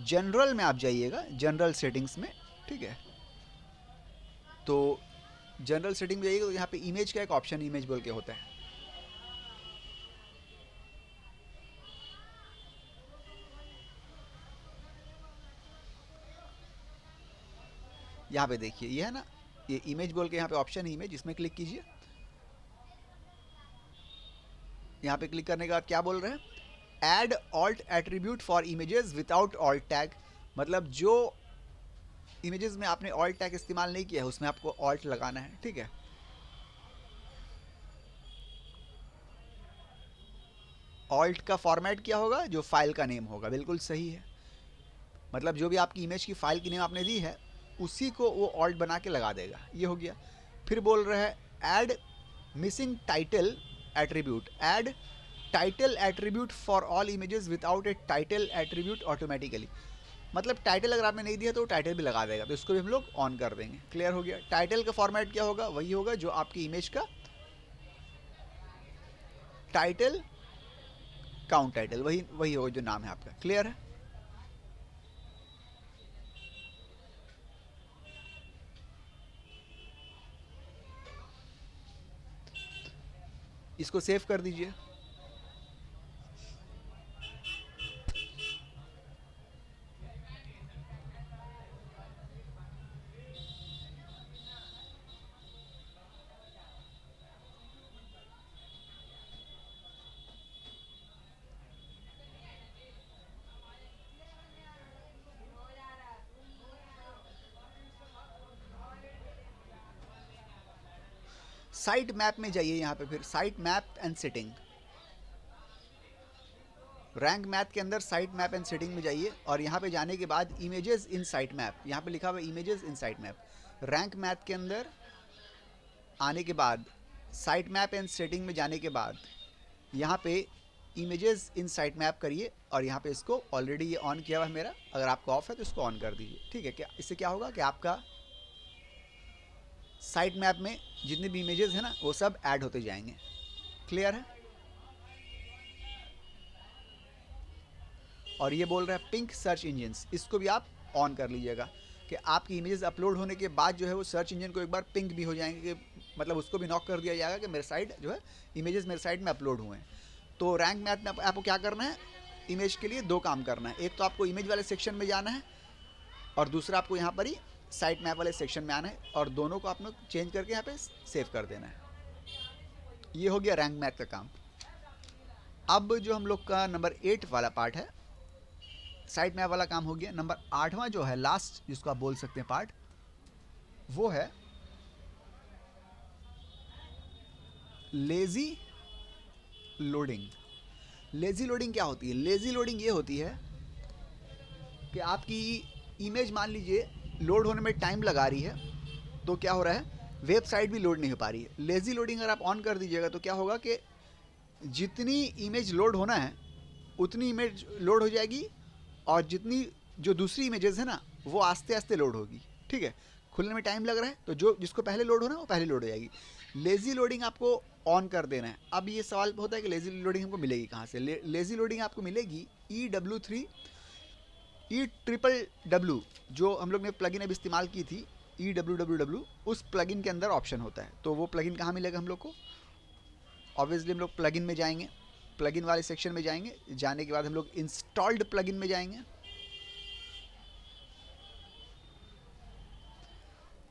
जनरल में आप जाइएगा, जनरल सेटिंग्स में, ठीक है। तो जनरल सेटिंग में जाइएगा तो यहाँ पे इमेज का एक ऑप्शन इमेज बोल के होता है, यहाँ पे देखिए ये है ना, ये इमेज बोल के यहाँ पे ऑप्शन है इमेज, इसमें क्लिक कीजिए। यहाँ पे क्लिक करने के बाद क्या बोल रहे हैं, add alt attribute for images without alt tag, मतलब जो इमेजेस में आपने ऑल्ट टैग इस्तेमाल नहीं किया है उसमें आपको ऑल्ट लगाना है, ठीक है। ऑल्ट का फॉर्मेट क्या होगा, जो फाइल का नेम होगा, बिल्कुल सही है। मतलब जो भी आपकी इमेज की फाइल की नेम आपने दी है उसी को वो ऑल्ट बना के लगा देगा, ये हो गया। फिर बोल रहा है add missing title attribute, add title attribute for all images without A title attribute automatically, मतलब टाइटल अगर आपने नहीं दिया तो वो टाइटल भी लगा देगा, तो इसको भी हम लोग ऑन कर देंगे। क्लियर हो गया। टाइटल का फॉर्मेट क्या होगा, वही होगा जो आपकी इमेज का टाइटल काउंट टाइटल, वही वही होगा जो नाम है आपका। क्लियर है। इसको सेव कर दीजिए। साइट मैप में जाइए, यहाँ पे फिर site map and setting, rank math के अंदर साइट मैप एंड सेटिंग में जाइए और यहाँ पे जाने के बाद इमेजेस इन साइट मैप, यहाँ पे लिखा हुआ images in site map. Rank math के अंदर आने के बाद साइट मैप एंड सेटिंग में जाने के बाद यहाँ पे इमेजेस इन साइट मैप करिए और यहाँ पे इसको ऑलरेडी ये ऑन किया हुआ है मेरा, अगर आपका ऑफ है तो इसको ऑन कर दीजिए, ठीक है। क्या इससे क्या होगा कि आपका साइट मैप में जितने भी इमेजेस हैं ना वो सब ऐड होते जाएंगे। क्लियर है? और ये बोल रहा है पिंक सर्च इंजन्स, इसको भी आप ऑन कर लीजिएगा कि आपकी इमेजेस अपलोड होने के बाद जो है वो सर्च इंजन को एक बार पिंक भी हो जाएंगे, कि मतलब उसको भी नॉक कर दिया जाएगा कि मेरे साइट जो है इमेजेस मेरे साइट में अपलोड हुए हैं। तो रैंक मैथ में आपको क्या करना है, इमेज के लिए दो काम करना है। एक तो आपको इमेज वाले सेक्शन में जाना है और दूसरा आपको यहाँ पर ही साइट मैप वाले सेक्शन में आना है और दोनों को आपने चेंज करके यहाँ पे सेव कर देना है। ये हो गया रैंक मैथ का काम। अब जो हम लोग का नंबर 8 वाला पार्ट है, साइट मैप वाला काम हो गया। नंबर 8वां जो है लास्ट जिसको आप बोल सकते हैं पार्ट, वो है लेजी लोडिंग। लेजी लोडिंग क्या होती है? लेजी लोडिंग ये होती है कि आपकी इमेज मान लीजिए लोड होने में टाइम लगा रही है, तो क्या हो रहा है, वेबसाइट भी लोड नहीं हो पा रही है। लेजी लोडिंग अगर आप ऑन कर दीजिएगा तो क्या होगा कि जितनी इमेज लोड होना है उतनी इमेज लोड हो जाएगी और जितनी जो दूसरी इमेजेस है ना वो आस्ते आस्ते लोड होगी, ठीक है। खुलने में टाइम लग रहा है तो जो जिसको पहले लोड होना है वो पहले लोड हो जाएगी। लेजी लोडिंग आपको ऑन कर देना है। अब ये सवाल होता है कि लेजी लोडिंग हमको मिलेगी कहाँ से? लेजी लोडिंग आपको मिलेगी EW3 EWWW, जो हम लोग ने प्लगइन अभी इस्तेमाल की थी EWWW, उस प्लगइन के अंदर ऑप्शन होता है। तो वो प्लगइन कहाँ मिलेगा हम लोग को? ऑब्वियसली हम लोग प्लगइन में जाएंगे, प्लगइन वाले सेक्शन में जाएंगे, जाने के बाद हम लोग इंस्टॉल्ड प्लगइन में जाएंगे।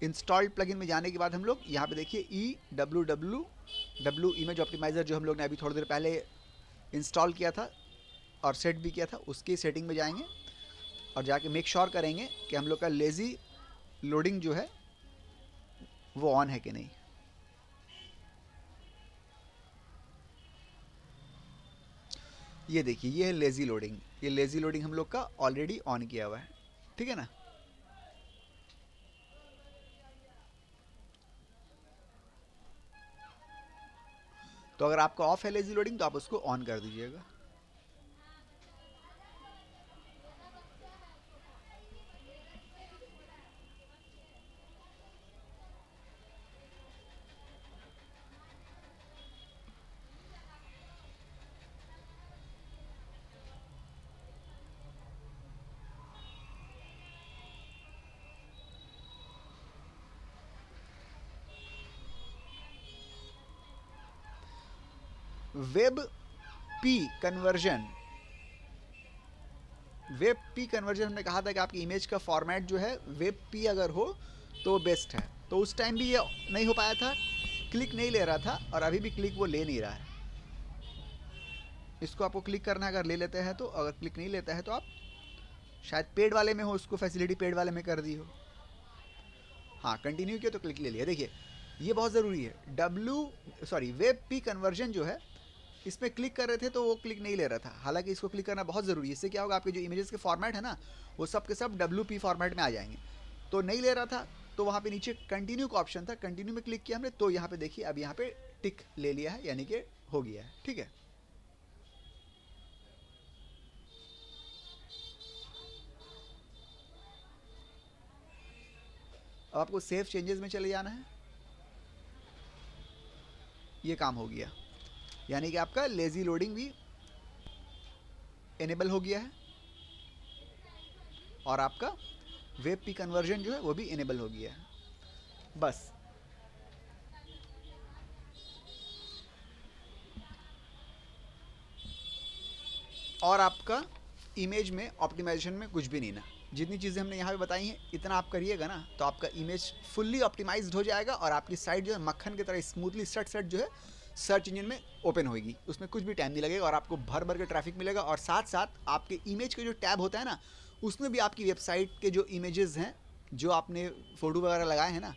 इंस्टॉल्ड प्लगइन में जाने के बाद हम लोग यहाँ पे देखिए EWWW इमेज ऑप्टिमाइज़र जो हम लोग ने अभी थोड़ी देर पहले इंस्टॉल किया था और सेट भी किया था, उसकी सेटिंग में जाएंगे और जाके मेक श्योर करेंगे कि हम लोग का लेज़ी लोडिंग जो है वो ऑन है कि नहीं। ये देखिए ये है लेज़ी लोडिंग, ये लेज़ी लोडिंग हम लोग का ऑलरेडी ऑन किया हुआ है, ठीक है ना। तो अगर आपका ऑफ है लेज़ी लोडिंग तो आप उसको ऑन कर दीजिएगा। Web P conversion, web P conversion हमने कहा था कि आपकी इमेज का फॉर्मेट जो है वेब पी अगर हो तो बेस्ट है। तो उस टाइम भी ये नहीं हो पाया था, क्लिक नहीं ले रहा था और अभी भी क्लिक वो ले नहीं रहा है। इसको आपको क्लिक करना है, अगर ले लेते हैं तो, अगर क्लिक नहीं लेता है तो आप शायद पेड वाले में हो, उसको फैसिलिटी पेड वाले में कर दी हो। हाँ कंटिन्यू किया तो क्लिक ले लिया। देखिए ये बहुत ज़रूरी है। वेब पी कन्वर्जन जो है इसमें क्लिक कर रहे थे तो वो क्लिक नहीं ले रहा था, हालांकि इसको क्लिक करना बहुत ज़रूरी है। इससे क्या होगा, आपके जो इमेजेस के फॉर्मेट है ना वो सब के सब WP फॉर्मेट में आ जाएंगे। तो नहीं ले रहा था तो वहाँ पे नीचे कंटिन्यू का ऑप्शन था, कंटिन्यू में क्लिक किया हमने तो यहाँ पे देखिए अब यहाँ पे टिक ले लिया है, यानी कि हो गया है, ठीक है। अब आपको सेव चेंजेस में चले जाना है, ये काम हो गया, यानी कि आपका लेज़ी लोडिंग भी इनेबल हो गया है और आपका वेब पी कन्वर्जन जो है वो भी इनेबल हो गया है। बस और आपका इमेज में ऑप्टिमाइजेशन में कुछ भी नहीं ना, जितनी चीज़ें हमने यहाँ पे बताई हैं इतना आप करिएगा ना तो आपका इमेज फुल्ली ऑप्टिमाइज्ड हो जाएगा और आपकी साइट जो है मक्खन की तरह स्मूथली सट जो है सर्च इंजन में ओपन होगी, उसमें कुछ भी टाइम नहीं लगेगा और आपको भर भर के ट्रैफिक मिलेगा। और साथ साथ आपके इमेज के जो टैब होता है ना उसमें भी आपकी वेबसाइट के जो इमेजेस हैं जो आपने फ़ोटो वगैरह लगाए हैं ना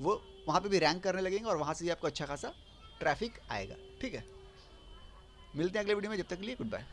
वो वहाँ पे भी रैंक करने लगेंगे और वहाँ से भी आपको अच्छा खासा ट्रैफिक आएगा। ठीक है, मिलते हैं अगले वीडियो में, जब तक के लिए गुड बाय।